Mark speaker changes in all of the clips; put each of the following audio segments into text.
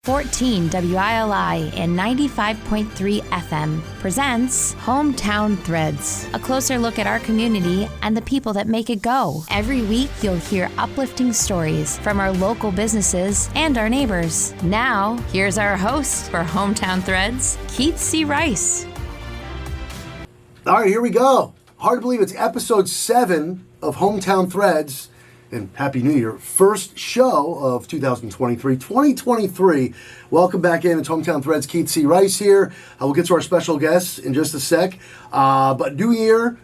Speaker 1: 14 WILI and 95.3 FM presents Hometown Threads, a closer look at our community and the people that make it go. Every week, you'll hear uplifting stories from our local businesses and our neighbors. Now, here's our host for Hometown Threads, Keith C. Rice.
Speaker 2: All right, here we go. Hard to believe it's episode 7 of Hometown Threads. And Happy New Year. First show of 2023. Welcome back in. It's Hometown Threads. Keith C. Rice here. We'll get to our special guests in just a sec. But New Year,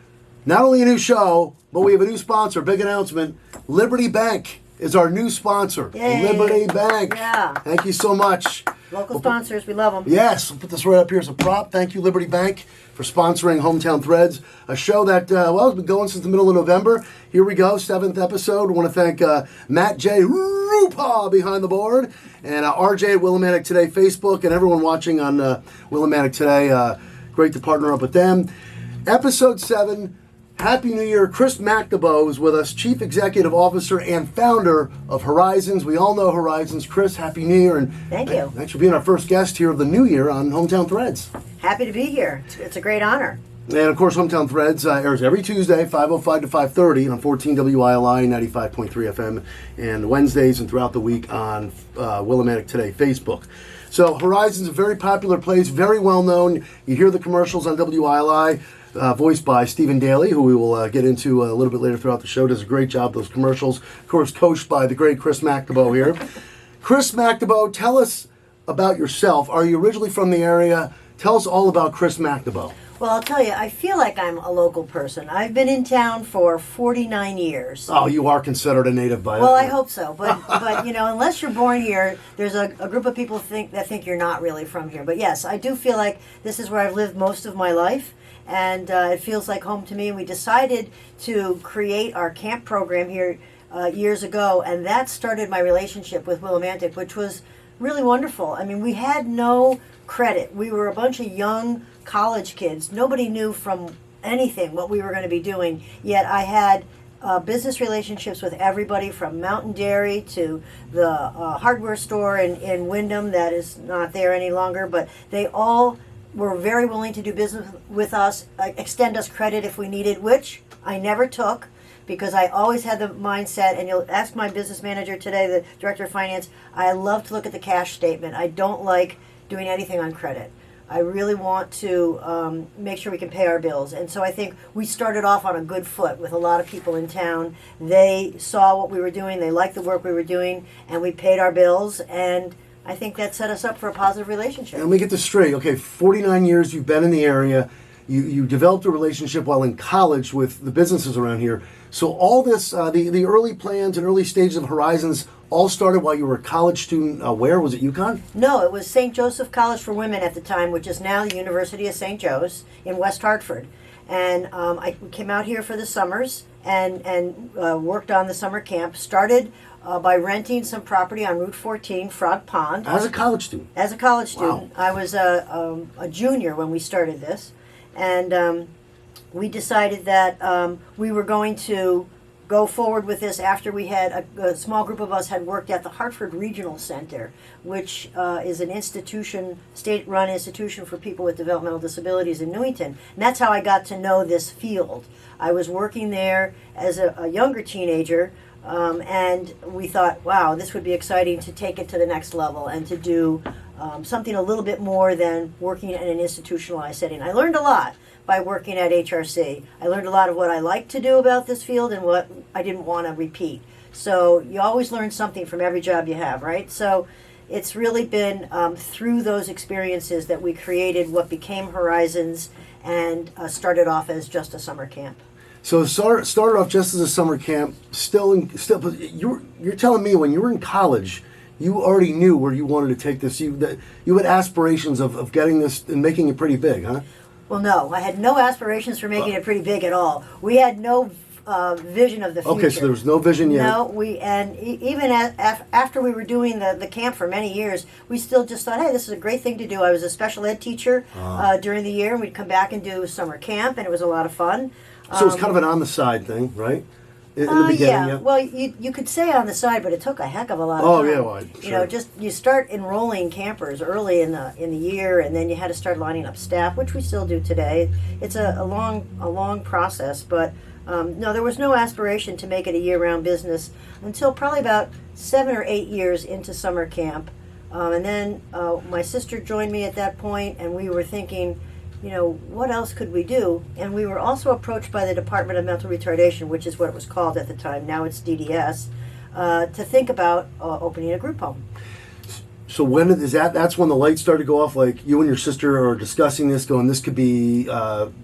Speaker 2: not only a new show, but we have a new sponsor. Big announcement. Liberty Bank is our new sponsor.
Speaker 3: Yay.
Speaker 2: Liberty Bank.
Speaker 3: Yeah.
Speaker 2: Thank you so much.
Speaker 3: Local sponsors, we love them.
Speaker 2: Yes, we'll put this right up here as a prop. Thank you, Liberty Bank, for sponsoring Hometown Threads, a show that, has been going since the middle of November. Here we go, 7th episode. I want to thank Matt J. Rupa behind the board, and RJ at Willimantic Today Facebook, and everyone watching on Willimantic Today. Great to partner up with them. Episode 7. Happy New Year. Chris McNaboe is with us, Chief Executive Officer and founder of Horizons. We all know Horizons. Chris, Happy New Year. And
Speaker 3: Thank you.
Speaker 2: Thanks for being our first guest here of the new year on Hometown Threads.
Speaker 3: Happy to be here. It's a great honor.
Speaker 2: And of course, Hometown Threads airs every Tuesday, 5:05 to 5:30 on 14 WILI, 95.3 FM, and Wednesdays and throughout the week on Willimantic Today Facebook. So Horizons, a very popular place, very well known. You hear the commercials on WILI. Voiced by Stephen Daly, who we will get into a little bit later throughout the show. Does a great job, those commercials. Of course, coached by the great Chris McNaboe here. Chris McNaboe, tell us about yourself. Are you originally from the area? Tell us all about Chris McNaboe.
Speaker 3: Well, I'll tell you, I feel like I'm a local person. I've been in town for 49 years.
Speaker 2: Oh, you are considered a native by
Speaker 3: Well, I hope so. But you know, unless you're born here, there's a group of people that think you're not really from here. But yes, I do feel like this is where I've lived most of my life. And it feels like home to me. And we decided to create our camp program here years ago, and that started my relationship with Willimantic, which was really wonderful. I mean, we had no credit. We were a bunch of young college kids. Nobody knew from anything what we were going to be doing, yet I had business relationships with everybody from Mountain Dairy to the hardware store in Wyndham that is not there any longer, but they all were very willing to do business with us, extend us credit if we needed, which I never took because I always had the mindset, and you'll ask my business manager today, the director of finance, I love to look at the cash statement. I don't like doing anything on credit. I really want to make sure we can pay our bills. And so I think we started off on a good foot with a lot of people in town. They saw what we were doing, they liked the work we were doing, and we paid our bills, and I think that set us up for a positive relationship.
Speaker 2: And we get this straight. Okay, 49 years you've been in the area. You developed a relationship while in college with the businesses around here. So all this, the early plans and early stages of Horizons all started while you were a college student. Where? Was it UConn?
Speaker 3: No, it was St. Joseph College for Women at the time, which is now the University of St. Joe's in West Hartford. And I came out here for the summers and worked on the summer camp. Started by renting some property on Route 14, Frog Pond.
Speaker 2: As a college student?
Speaker 3: As a college student.
Speaker 2: Wow.
Speaker 3: I was a junior when we started this. And we decided that we were going to go forward with this after we had a small group of us had worked at the Hartford Regional Center, which is an institution, state-run institution for people with developmental disabilities in Newington. And that's how I got to know this field. I was working there as a younger teenager, and we thought, wow, this would be exciting to take it to the next level and to do something a little bit more than working in an institutionalized setting. I learned a lot by working at HRC. I learned a lot of what I liked to do about this field and what I didn't want to repeat. So you always learn something from every job you have, right? So it's really been through those experiences that we created what became Horizons and started off as just a summer camp.
Speaker 2: So it started off just as a summer camp. But you're telling me when you were in college, you already knew where you wanted to take this. You had aspirations of getting this and making it pretty big, huh?
Speaker 3: Well, no, I had no aspirations for making it pretty big at all. We had no vision of the future.
Speaker 2: Okay, so there was no vision yet.
Speaker 3: No, even after we were doing the camp for many years, we still just thought, hey, this is a great thing to do. I was a special ed teacher during the year, and we'd come back and do summer camp, and it was a lot of fun.
Speaker 2: So it was kind of an on-the-side thing, right? in the beginning?
Speaker 3: Yeah. Well, you could say on the side, but it took a heck of a lot of
Speaker 2: Oh,
Speaker 3: time.
Speaker 2: yeah, well,
Speaker 3: You know,
Speaker 2: sure.
Speaker 3: just you start enrolling campers early in the year, and then you had to start lining up staff, which we still do today. It's a long process, but no, there was no aspiration to make it a year-round business until probably about 7 or 8 years into summer camp, and then my sister joined me at that point, and we were thinking, you know, what else could we do? And we were also approached by the Department of Mental Retardation, which is what it was called at the time. Now it's DDS, to think about opening a group home.
Speaker 2: So when is that? That's when the lights started to go off. Like you and your sister are discussing this, going, "This could be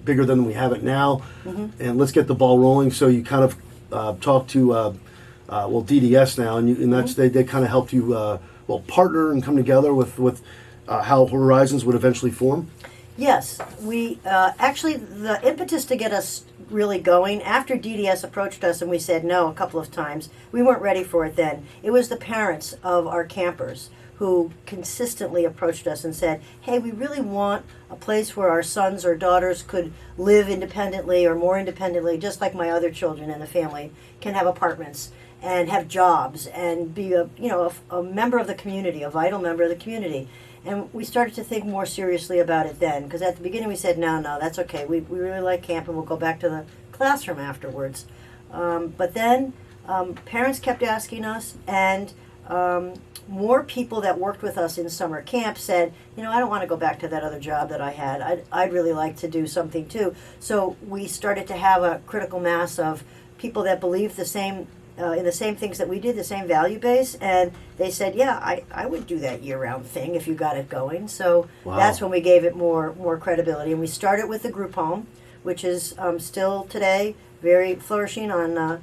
Speaker 2: bigger than we have it now," and let's get the ball rolling. So you kind of talked to DDS now, and that's they kind of helped you partner and come together with how Horizons would eventually form.
Speaker 3: Yes, we actually, the impetus to get us really going, after DDS approached us and we said no a couple of times, we weren't ready for it then. It was the parents of our campers who consistently approached us and said, hey, we really want a place where our sons or daughters could live independently or more independently, just like my other children in the family can have apartments and have jobs and be a member of the community, a vital member of the community. And we started to think more seriously about it then, because at the beginning we said, no, that's okay. We really like camp and we'll go back to the classroom afterwards. But then parents kept asking us, and more people that worked with us in summer camp said, you know, I don't want to go back to that other job that I had. I'd really like to do something too. So we started to have a critical mass of people that believed the same in the same things that we did, the same value base, and they said, yeah, I would do that year-round thing if you got it going. So that's when we gave it more credibility. And we started with the group home, which is still today very flourishing on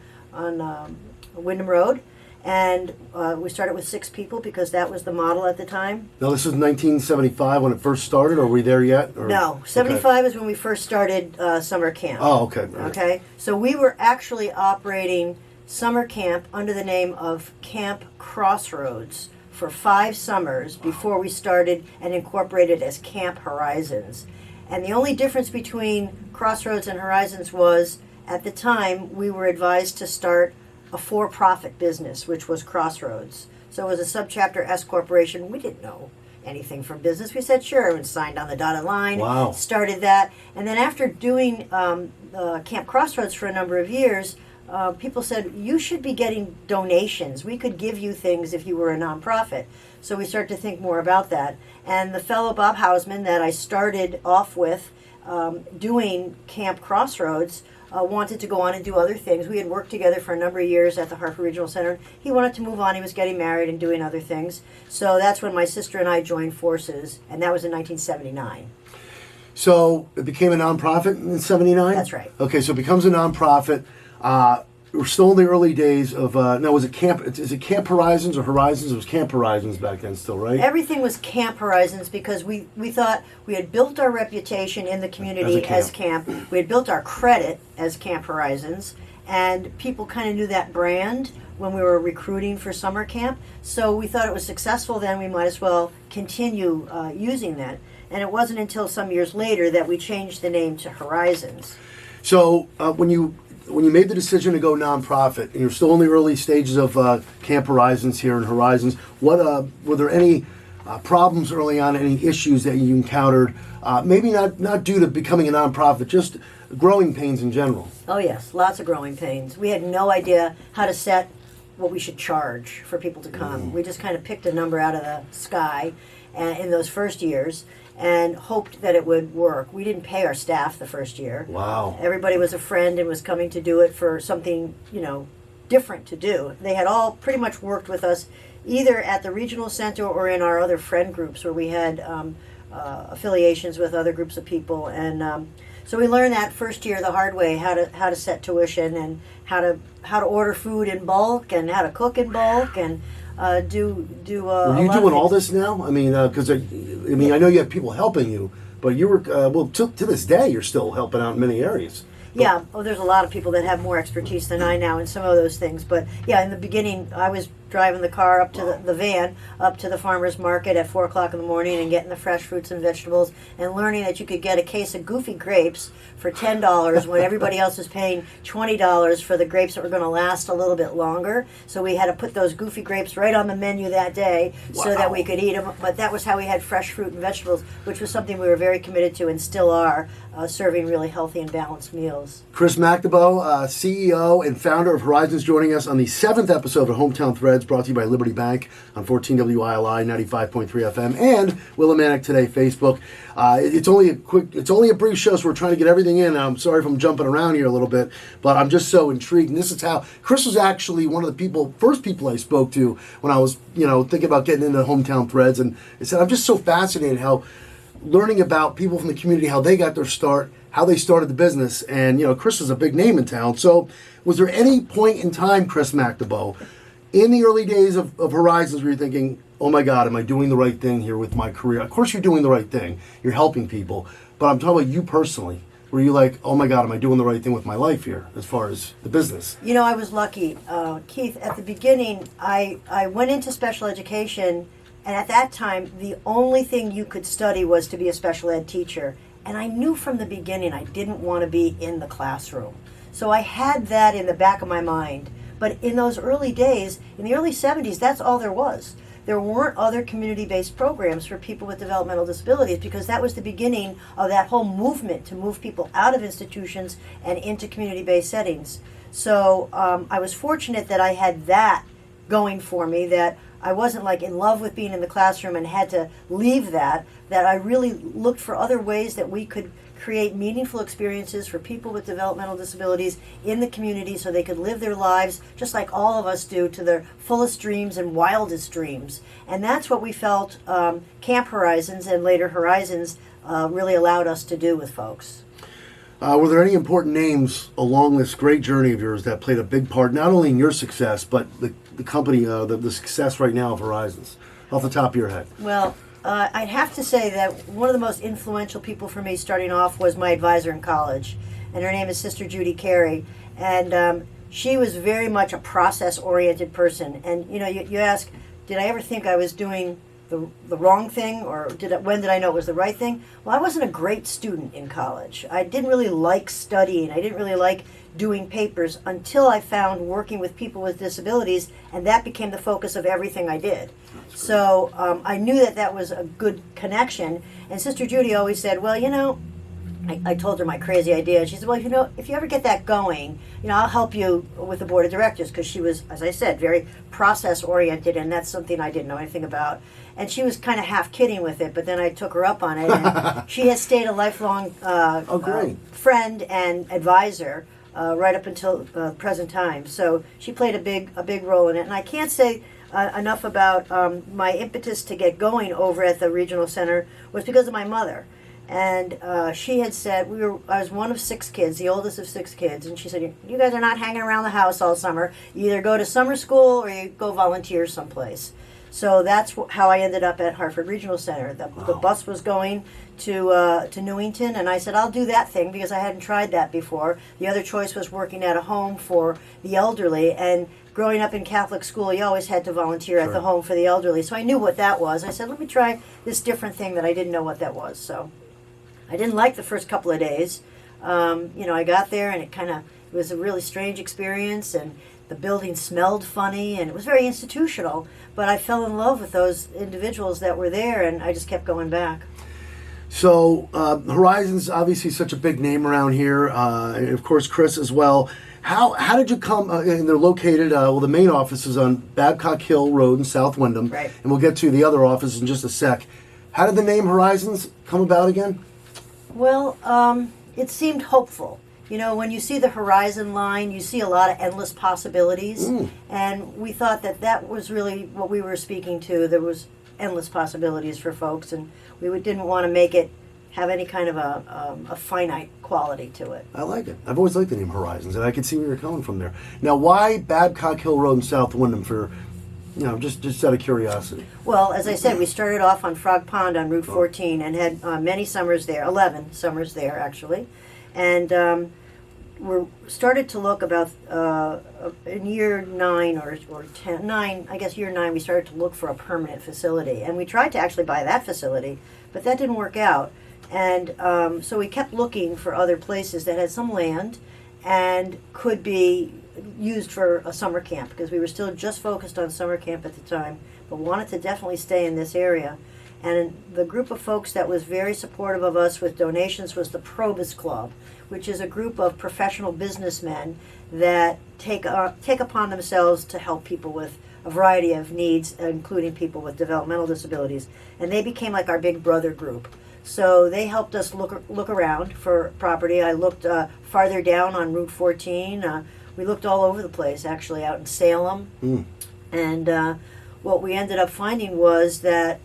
Speaker 3: Wyndham Road. And we started with 6 people because that was the model at the time.
Speaker 2: Now, this is 1975 when it first started, or are we there yet? Or?
Speaker 3: No, 75 is when we first started summer camp.
Speaker 2: Oh, okay. Right.
Speaker 3: Okay, so we were actually operating summer camp under the name of Camp Crossroads for 5 summers before we started and incorporated as Camp Horizons. And the only difference between Crossroads and Horizons was, at the time, we were advised to start a for-profit business, which was Crossroads. So it was a subchapter S corporation. We didn't know anything from business. We said sure and signed on the dotted line.
Speaker 2: Wow.
Speaker 3: Started that. And then after doing Camp Crossroads for a number of years, people said, you should be getting donations. We could give you things if you were a nonprofit. So we started to think more about that. And the fellow Bob Hausman that I started off with doing Camp Crossroads wanted to go on and do other things. We had worked together for a number of years at the Hartford Regional Center. He wanted to move on. He was getting married and doing other things. So that's when my sister and I joined forces, and that was in 1979.
Speaker 2: So it became a nonprofit in '79?
Speaker 3: That's right.
Speaker 2: Okay, so it becomes a nonprofit. We're still in the early days of, now was it is it Camp Horizons or Horizons? It was Camp Horizons back then still, right?
Speaker 3: Everything was Camp Horizons because we thought we had built our reputation in the community as camp. We had built our credit as Camp Horizons, and people kind of knew that brand when we were recruiting for summer camp. So we thought it was successful then, we might as well continue using that. And it wasn't until some years later that we changed the name to Horizons.
Speaker 2: So when you made the decision to go nonprofit, and you're still in the early stages of Camp Horizons here in Horizons, what were there any problems early on, any issues that you encountered? Maybe not due to becoming a nonprofit, just growing pains in general.
Speaker 3: Oh yes, lots of growing pains. We had no idea how to set what we should charge for people to come. We just kind of picked a number out of the sky in those first years and hoped that it would work. We didn't pay our staff the first year.
Speaker 2: Wow.
Speaker 3: Everybody was a friend and was coming to do it for something, different to do. They had all pretty much worked with us either at the regional center or in our other friend groups where we had affiliations with other groups of people. And so we learned that first year the hard way, how to set tuition and how to order food in bulk and how to cook in bulk and do.
Speaker 2: Are you doing all this now? I mean, because I know you have people helping you, but you were to this day you're still helping out in many areas.
Speaker 3: Yeah, there's a lot of people that have more expertise than I now in some of those things. But yeah, in the beginning, I was driving the car up to the van up to the farmer's market at 4 o'clock in the morning and getting the fresh fruits and vegetables and learning that you could get a case of Goofy grapes for $10 when everybody else was paying $20 for the grapes that were going to last a little bit longer. So we had to put those Goofy grapes right on the menu that day so that we could eat them. But that was how we had fresh fruit and vegetables, which was something we were very committed to and still are, serving really healthy and balanced meals.
Speaker 2: Chris McNabo, CEO and founder of Horizons, joining us on the 7th episode of Hometown Threads, brought to you by Liberty Bank on 14 WILI 95.3 FM and Willimantic Today Facebook. It's only a brief show, so we're trying to get everything in. I'm sorry if I'm jumping around here a little bit, but I'm just so intrigued. And this is how Chris was actually one of the first people I spoke to when I was, thinking about getting into Hometown Threads, and I said I'm just so fascinated how learning about people from the community, how they got their start, how they started the business, and Chris is a big name in town. So, was there any point in time, Chris McNabo, in the early days of Horizons, where you're thinking, "Oh my God, am I doing the right thing here with my career?" Of course, you're doing the right thing. You're helping people, but I'm talking about you personally. Were you like, "Oh my God, am I doing the right thing with my life here as far as the business?"
Speaker 3: I was lucky, Keith. At the beginning, I went into special education. And at that time, the only thing you could study was to be a special ed teacher. And I knew from the beginning I didn't want to be in the classroom. So I had that in the back of my mind. But in those early days, in the early 70s, that's all there was. There weren't other community-based programs for people with developmental disabilities, because that was the beginning of that whole movement to move people out of institutions and into community-based settings. So I was fortunate that I had that going for me, that I wasn't like in love with being in the classroom and had to leave that I really looked for other ways that we could create meaningful experiences for people with developmental disabilities in the community so they could live their lives just like all of us do, to their fullest dreams and wildest dreams. And that's what we felt Camp Horizons and later Horizons really allowed us to do with folks.
Speaker 2: Were there any important names along this great journey of yours that played a big part, not only in your success, but the company, the success right now of Horizons, off the top of your head?
Speaker 3: Well, I'd have to say that one of the most influential people for me starting off was my advisor in college, and her name is Sister Judy Carey, and she was very much a process-oriented person. And you ask, did I ever think I was doing the wrong thing, or when did I know it was the right thing? Well, I wasn't a great student in college. I didn't really like studying. I didn't really like doing papers until I found working with people with disabilities, and that became the focus of everything I did. So I knew that was a good connection. And Sister Judy always said, well, I told her my crazy idea, and she said, well, if you ever get that going, I'll help you with the board of directors, because she was, as I said, very process-oriented, and that's something I didn't know anything about. And she was kind of half kidding with it, but then I took her up on it, and she has stayed a lifelong friend and advisor right up until present time. So she played a big role in it, and I can't say enough about my impetus to get going over at the regional center was because of my mother. And she had said, I was one of 6 kids, the oldest of 6 kids, and she said, you guys are not hanging around the house all summer. You either go to summer school or you go volunteer someplace. So that's how I ended up at Hartford Regional Center. The bus was going to Newington, and I said, I'll do that thing because I hadn't tried that before. The other choice was working at a home for the elderly, and growing up in Catholic school, you always had to volunteer at the home for the elderly. So I knew what that was. I said, let me try this different thing that I didn't know what that was. So I didn't like the first couple of days. I got there, and it was a really strange experience, and the building smelled funny, and it was very institutional. But I fell in love with those individuals that were there, and I just kept going back.
Speaker 2: So Horizons, obviously such a big name around here, and of course Chris as well. How did you come, and they're located, the main office is on Babcock Hill Road in South Wyndham,
Speaker 3: right,
Speaker 2: and we'll get to the other office in just a sec. How did the name Horizons come about again?
Speaker 3: Well, it seemed hopeful. When you see the horizon line, you see a lot of endless possibilities. And we thought that was really what we were speaking to. There was endless possibilities for folks, and we didn't want to make it have any kind of a finite quality to it.
Speaker 2: I like it. I've always liked the name Horizons, and I could see where you're coming from there. Now, why Babcock Hill Road in South Wyndham for, just out of curiosity?
Speaker 3: Well, as I said, we started off on Frog Pond on Route 14 and had many summers there, 11 summers there, actually. And were started to look about in year 9 or 10, 9, I guess year 9, we started to look for a permanent facility. And we tried to actually buy that facility, but that didn't work out. And so we kept looking for other places that had some land and could be used for a summer camp, because we were still just focused on summer camp at the time, but wanted to definitely stay in this area. And the group of folks that was very supportive of us with donations was the Probus Club, which is a group of professional businessmen that take upon themselves to help people with a variety of needs, including people with developmental disabilities. And they became like our big brother group. So they helped us look around for property. I looked farther down on Route 14. We looked all over the place, actually, out in Salem. And what we ended up finding was that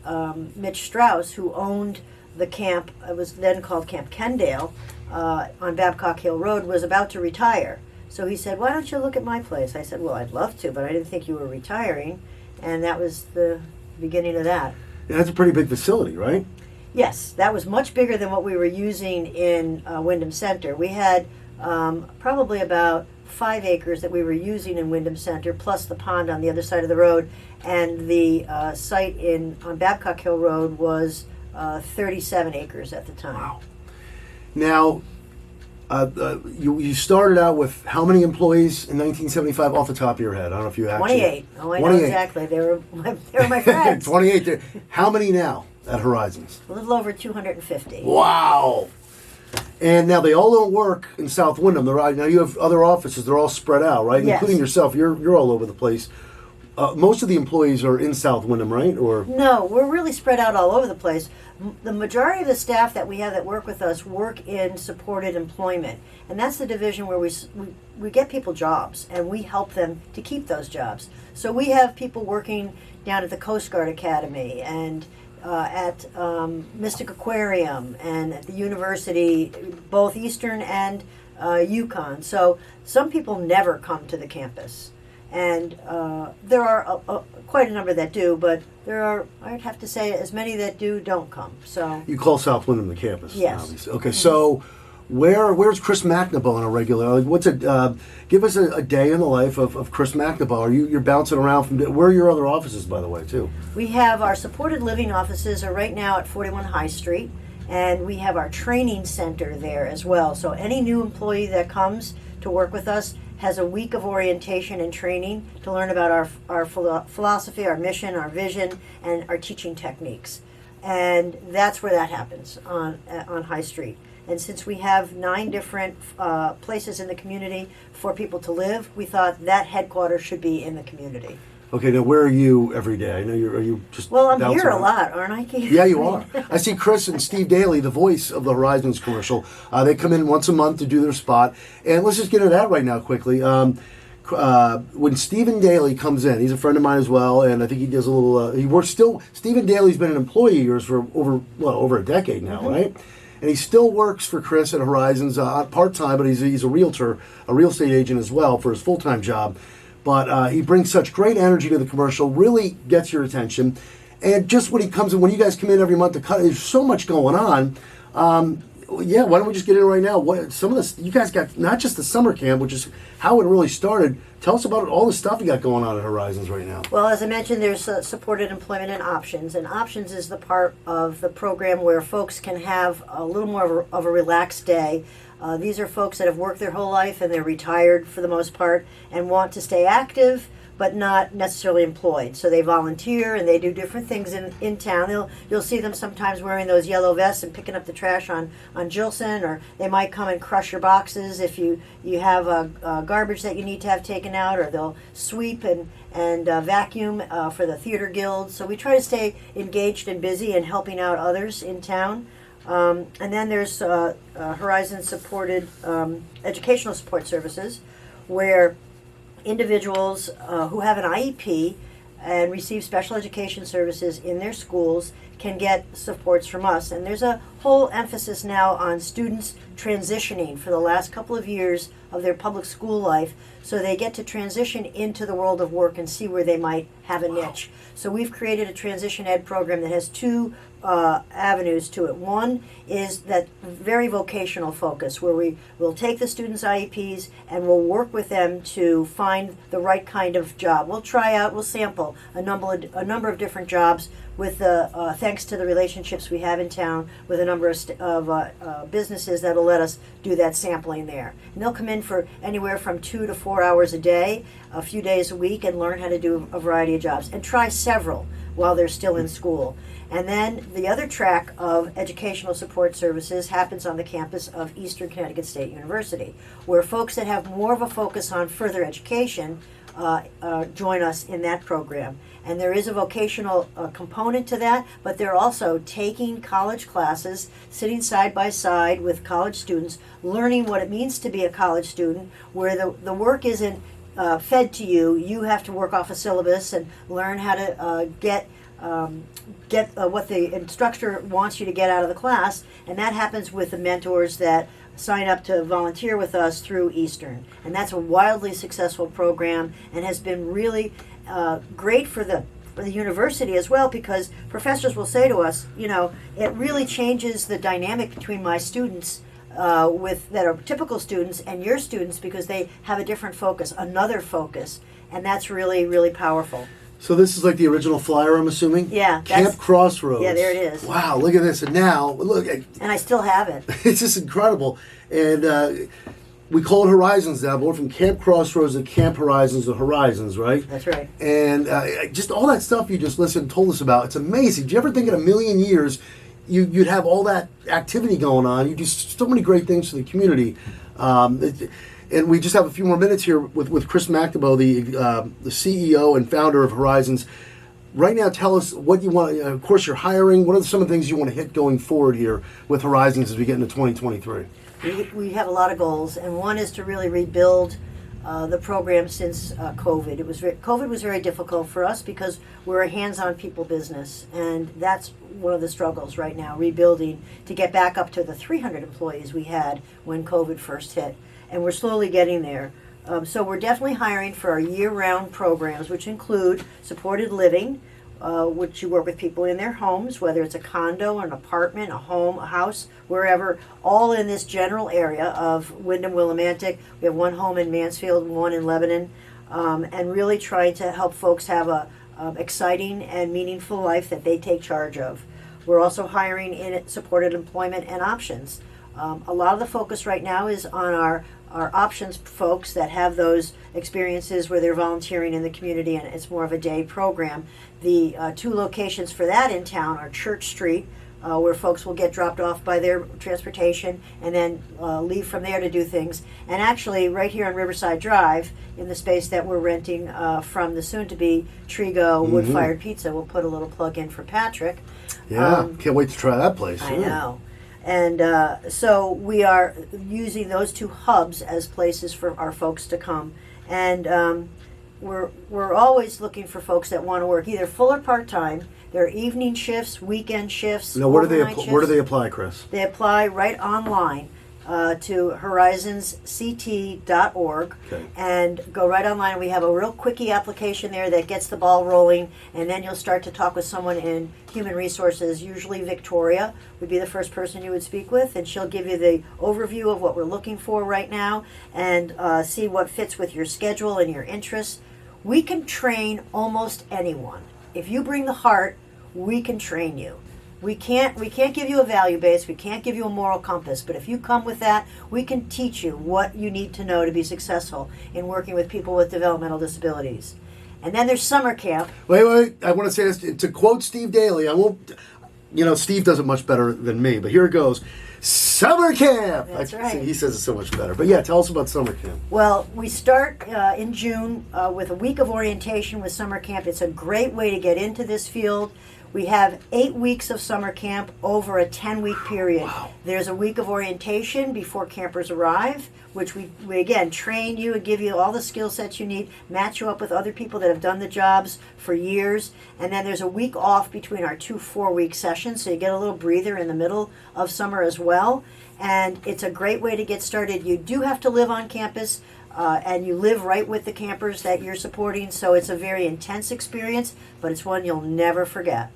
Speaker 3: Mitch Strauss, who owned the camp, it was then called Camp Kendale, on Babcock Hill Road, was about to retire. So he said, "Why don't you look at my place?" I said, "Well, I'd love to, but I didn't think you were retiring." And that was the beginning of that.
Speaker 2: Yeah, that's a pretty big facility, right?
Speaker 3: Yes, that was much bigger than what we were using in Wyndham Center. We had probably about 5 acres that we were using in Wyndham Center, plus the pond on the other side of the road. And the site on Babcock Hill Road was 37 acres at the time.
Speaker 2: Wow. Now, you started out with how many employees in 1975 off the top of your head? I don't know if you actually...
Speaker 3: 28. Oh, I know exactly. They were my friends.
Speaker 2: 28 there. How many now at Horizons?
Speaker 3: A little over 250.
Speaker 2: Wow. And now they all don't work in South Wyndham. Now you have other offices. They're all spread out, right?
Speaker 3: Yes.
Speaker 2: Including yourself. You're all over the place. Most of the employees are in South Wyndham, right? Or
Speaker 3: no, we're really spread out all over the place. The majority of the staff that we have that work with us work in supported employment, and that's the division where we get people jobs and we help them to keep those jobs. So we have people working down at the Coast Guard Academy and at Mystic Aquarium and at the university, both Eastern and Yukon. So some people never come to the campus. And there are quite a number that do, but there are, I'd have to say, as many that don't come. So
Speaker 2: you call South Wyndham the campus?
Speaker 3: Yes.
Speaker 2: Obviously. Okay, so where's Chris McNabaugh on a regular? Like, give us a day in the life of Chris McNabaugh. You're bouncing around from. Where are your other offices, by the way, too?
Speaker 3: We have our supported living offices are right now at 41 High Street, and we have our training center there as well. So any new employee that comes to work with us has a week of orientation and training to learn about our philosophy, our mission, our vision, and our teaching techniques. And that's where that happens on High Street. And since we have 9 different places in the community for people to live, we thought that headquarters should be in the community.
Speaker 2: Okay, now where are you every day? I know are you just
Speaker 3: Well, I'm
Speaker 2: bouncing
Speaker 3: here
Speaker 2: around?
Speaker 3: a lot, aren't I, Keith?
Speaker 2: Yeah, you are. I see Chris and Steve Daly, the voice of the Horizons commercial. They come in once a month to do their spot. And let's just get into that right now quickly. When Stephen Daly comes in, he's a friend of mine as well, and I think he does a little, he works still, Stephen Daly's been an employee of yours for over a decade now, right? And he still works for Chris at Horizons part-time, but he's a realtor, a real estate agent as well for his full-time job. But he brings such great energy to the commercial, really gets your attention. And just when he comes in, when you guys come in every month to cut, there's so much going on. Yeah, why don't we just get in right now? Some of this, you guys got not just the summer camp, which is how it really started. Tell us about all the stuff you got going on at Horizons right now.
Speaker 3: Well, as I mentioned, there's supported employment and options. And options is the part of the program where folks can have a little more of a relaxed day. These are folks that have worked their whole life and they're retired for the most part and want to stay active but not necessarily employed. So they volunteer and they do different things in town. You'll see them sometimes wearing those yellow vests and picking up the trash on Gilson, or they might come and crush your boxes if you have garbage that you need to have taken out, or they'll sweep and vacuum for the theater guild. So we try to stay engaged and busy and helping out others in town. And then there's Horizon supported educational support services, where individuals who have an IEP and receive special education services in their schools can get supports from us. And there's a whole emphasis now on students transitioning for the last couple of years of their public school life, so they get to transition into the world of work and see where they might have a niche. So we've created a transition ed program that has two avenues to it. One is that very vocational focus, where we will take the students' IEPs and we'll work with them to find the right kind of job. We'll try out, we'll sample a number of different jobs with thanks to the relationships we have in town with a number of businesses that will let us do that sampling there. And they'll come in for anywhere from 2 to 4 hours a day, a few days a week, and learn how to do a variety of jobs and try several while they're still in school. And then the other track of educational support services happens on the campus of Eastern Connecticut State University, where folks that have more of a focus on further education join us in that program. And there is a vocational component to that, but they're also taking college classes, sitting side by side with college students, learning what it means to be a college student, where the work isn't fed to you. You have to work off a syllabus and learn how to get what the instructor wants you to get out of the class, and that happens with the mentors that sign up to volunteer with us through Eastern. And that's a wildly successful program and has been really great for the university as well, because professors will say to us, it really changes the dynamic between my students that are typical students and your students, because they have a different focus, another focus, and that's really, really powerful.
Speaker 2: So this is like the original flyer, I'm assuming?
Speaker 3: Yeah.
Speaker 2: Camp Crossroads.
Speaker 3: Yeah, there it is.
Speaker 2: Wow, look at this. And now, look.
Speaker 3: And I still have it.
Speaker 2: It's just incredible. And we call it Horizons now, but we're from Camp Crossroads to Camp Horizons to Horizons, right?
Speaker 3: That's right.
Speaker 2: And just all that stuff you just told us about, it's amazing. Do you ever think in a million years you'd have all that activity going on? You do so many great things for the community. And we just have a few more minutes here with Chris McNamara, the CEO and founder of Horizons. Right now, tell us what you want. Of course, you're hiring. What are some of the things you want to hit going forward here with Horizons as we get into 2023?
Speaker 3: We have a lot of goals, and one is to really rebuild the program since COVID. COVID was very difficult for us because we're a hands-on people business, and that's one of the struggles right now, rebuilding to get back up to the 300 employees we had when COVID first hit. And we're slowly getting there. So we're definitely hiring for our year-round programs, which include supported living, which you work with people in their homes, whether it's a condo, an apartment, a home, a house, wherever, all in this general area of Windham, Willimantic. We have one home in Mansfield, one in Lebanon, and really trying to help folks have a exciting and meaningful life that they take charge of. We're also hiring in supported employment and options. A lot of the focus right now is on our options folks that have those experiences where they're volunteering in the community, and it's more of a day program. The two locations for that in town are Church Street, where folks will get dropped off by their transportation and then leave from there to do things. And actually, right here on Riverside Drive, in the space that we're renting from the soon-to-be Trigo Wood-Fired Pizza, we'll put a little plug in for Patrick.
Speaker 2: Yeah, can't wait to try that place.
Speaker 3: I know. And so we are using those two hubs as places for our folks to come. And we're always looking for folks that want to work either full or part-time. There are evening shifts, weekend shifts,
Speaker 2: Now, where do
Speaker 3: overnight
Speaker 2: they
Speaker 3: shifts.
Speaker 2: apply, Chris?
Speaker 3: They apply right online to horizonsct.org,
Speaker 2: Okay.
Speaker 3: and go right online. We have a real quickie application there that gets the ball rolling, and then you'll start to talk with someone in human resources. Usually Victoria would be the first person you would speak with, and she'll give you the overview of what we're looking for right now and see what fits with your schedule and your interests. We can train almost anyone. If you bring the heart, we can train you. We can't give you a value base, we can't give you a moral compass, but if you come with that, we can teach you what you need to know to be successful in working with people with developmental disabilities. And then there's summer camp.
Speaker 2: Wait, I want to say this, to quote Steve Daly, I won't, Steve does it much better than me, but here it goes. Summer camp!
Speaker 3: That's right.
Speaker 2: He says it so much better. But yeah, tell us about summer camp.
Speaker 3: Well, we start in June with a week of orientation with summer camp. It's a great way to get into this field. We have 8 weeks of summer camp over a 10-week period. Wow. There's a week of orientation before campers arrive, which we again train you and give you all the skill sets you need, match you up with other people that have done the jobs for years, and then there's a week off between our 2 4-week sessions, so you get a little breather in the middle of summer as well. And it's a great way to get started. You do have to live on campus, and you live right with the campers that you're supporting, so it's a very intense experience, but it's one you'll never forget.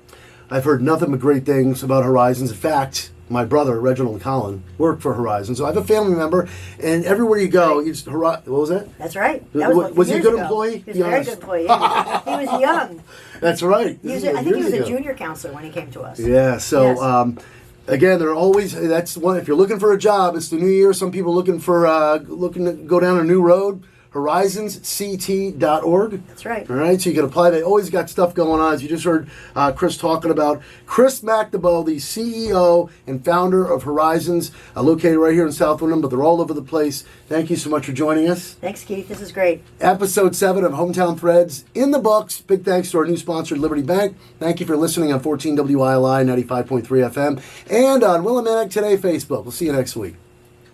Speaker 2: I've heard nothing but great things about Horizons. In fact, my brother, Reginald Collin, worked for Horizons. So I have a family member, and everywhere you go, you just, what was that?
Speaker 3: That's right.
Speaker 2: Was he a good employee?
Speaker 3: He was a very good employee. He was young.
Speaker 2: That's right.
Speaker 3: I think he was a junior counselor when he came to us.
Speaker 2: Yeah, so... Yes. Again, they're always, that's one, if you're looking for a job, it's the new year. Some people looking to go down a new road. HorizonsCT.org.
Speaker 3: That's right.
Speaker 2: All right, so you can apply. They always got stuff going on. As you just heard Chris talking about. Chris McNabo, the CEO and founder of Horizons, located right here in South Wyndham, but they're all over the place. Thank you so much for joining us.
Speaker 3: Thanks, Keith. This is great.
Speaker 2: Episode 7 of Hometown Threads in the books. Big thanks to our new sponsor, Liberty Bank. Thank you for listening on 14 WILI 95.3 FM and on Willimantic Today Facebook. We'll see you next week.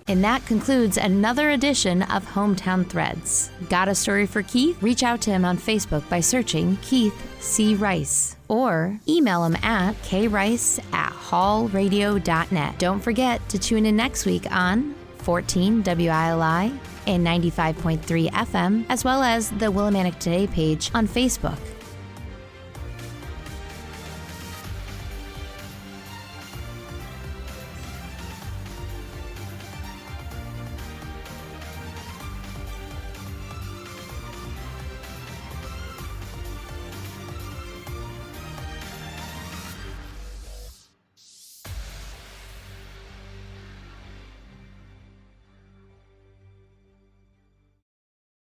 Speaker 1: And that concludes another edition of Hometown Threads. Got a story for Keith? Reach out to him on Facebook by searching Keith C. Rice or email him at krice@hallradio.net. Don't forget to tune in next week on 14 WILI and 95.3 FM, as well as the Willimantic Today page on Facebook.